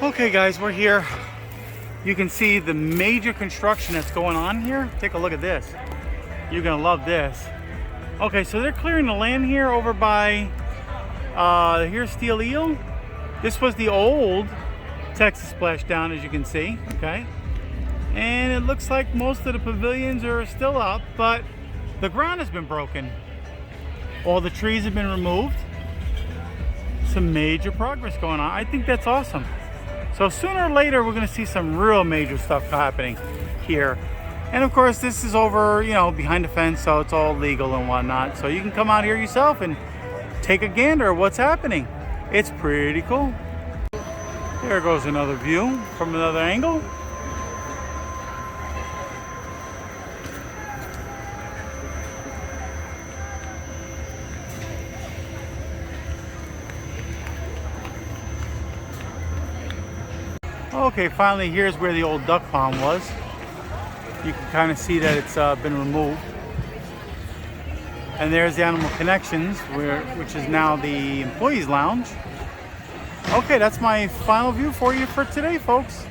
Okay guys, we're here. You can see the major construction that's going on here. Take a look at this. You're gonna love this. Okay, so they're clearing the land here over by, here's Steel Eel. This was the old Texas Splashdown, as you can see, okay? And it looks like most of the pavilions are still up, but the ground has been broken. All the trees have been removed. Some major progress going on. I think that's awesome. So sooner or later, we're going to see some real major stuff happening here. And of course, this is over, you know, behind the fence, so it's all legal and whatnot. So you can come out here yourself and take a gander at what's happening. It's pretty cool. There goes another view from another angle. Okay, finally here's where the old duck pond was. You can kind of see that it's been removed. And there's the Animal Connections, which is now the Employees Lounge. Okay, that's my final view for you for today, folks.